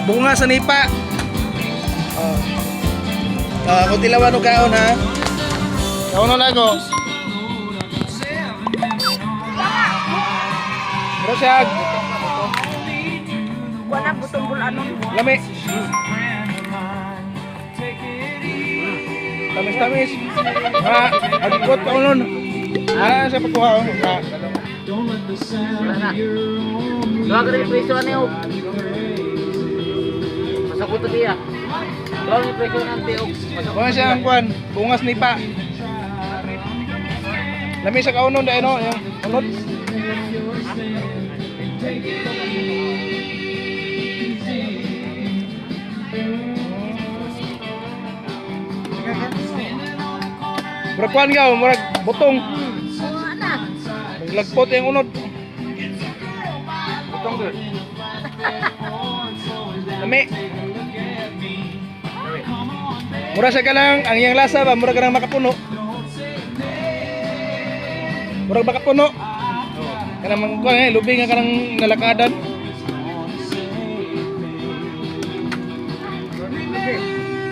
bunga sa nipa. Kung tilawan o kaon ha. Kaon na ako. Rosag. Wala butong bulanon. Lami. Tamis-tamis. Agkot ka unon. Sa pagkuha ko. Wala na. Doa ka rin presyo niyo. Masakot to dia. Doa ni presyo ng tiok. Kung siya ang kwan, bungas nipa. Lami sa kaunon dahil no, yung unod. Murag kwan ka, murag butong. Naglagpot yung unod. Butong doon. Lami. Mura siya ka lang, ang iyang lasa ba, mura ka lang makapuno. Murag makapuno. Kanang mga lubing nga kanang nalakadan.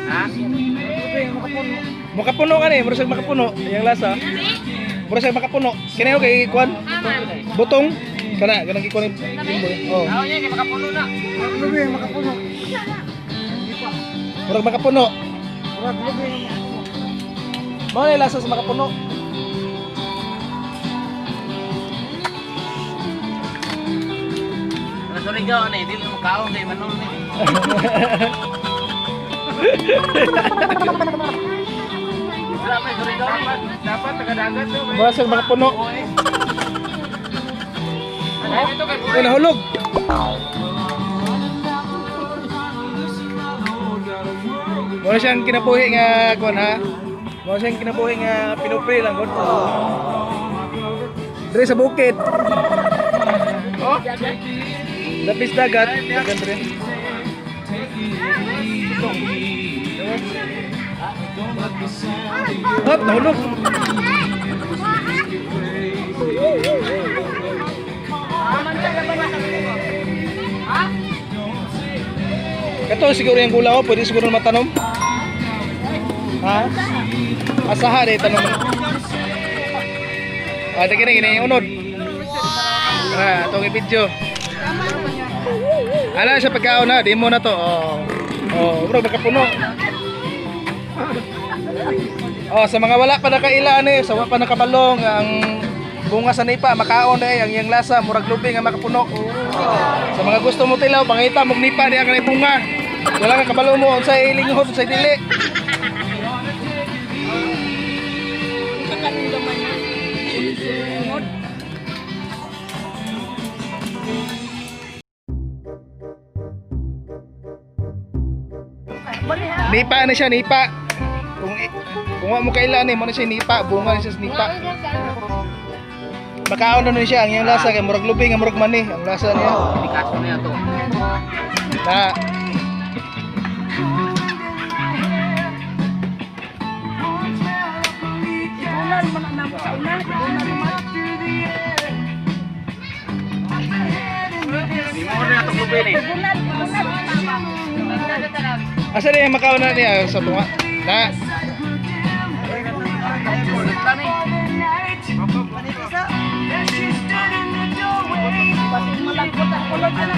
Ha? Makapuno ka ni, mura siya makapuno. Iyang lasa. Mura siya makapuno. Kinayo kay kwan? Butong. Kana, kanang kikuan yung oh. Ako niya, makapuno na. Makapuno. Murag makapuno. Mga yung lasa sa makapuno. Nasurigaw na eh, dili mo kaon kay Manol ni. Wala may surigaw naman. Dapat tagadagat to. Mura siya makapuno. Ay, nahulog. Mura siyang kinabuhi nga kwan ha. Mura siyang kinabuhi nga pinupri lang kwan. Dre sa bukid. Oh? Lapis dagat. Dagat rin. Hop, nahulog. Ito siguro yung gula ko, pwede siguro matanom. Ha? Asaha deh tanom. Ada kini yung unod. Itong i-video. Ala sa pagkaon na, demo na to. Bro, makapuno. Sa mga wala pa nakailan sa wala pa nakabalong ang bunga sa nipa, makaon dahil ang iyang lasa, murag lubing ang makapuno. Sa mga gusto mo tilaw, pangita mong nipa diya kanay bunga. Wala nga kabalo mo, unsay linghod, unsay dili. Nipa na siya, nipa. Kung mo kailan mo na siya nipa, bunga na siya sa nipa. Makaon na siya, ang iyang lasa kay murag lubing, ang murag mani, ang lasa niya. Di kaso niya to. Na Ibunan mo na mo sa una. Ibunan mo. Di mo na itong lubin eh. Ibunan. asa na yung makaon na niya sa bunga? Na Pasig malagpot ang kulot na.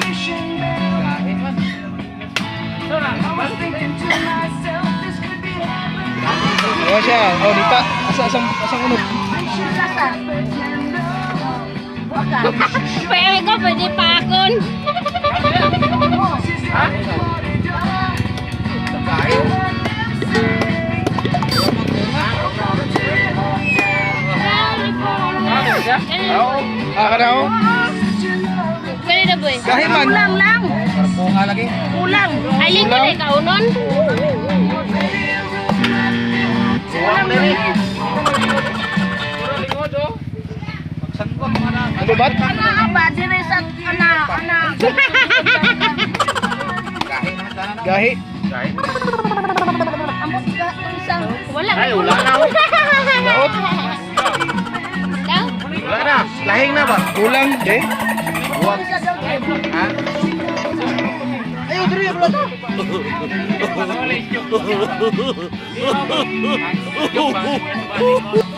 ayan siya, nipa. Asang unod. Lasa. Buka. Pwede ko, pwede pa akon. Ha? Kada ho? Pwede na boy. Gahiman. Kulang lang. Bunga lagi. Kulang. Alin ko na kaunon? Kulang din eh. Ano ba? Ana ba dire sa ana. Gahi. Ambot ka isang. Wala. Ay, wala na. Laot. Daw? Wala na. Lahing na ba? Kulang, eh. Huwag. Ha? Ayaw, rin pala to. Di ba? Di ba?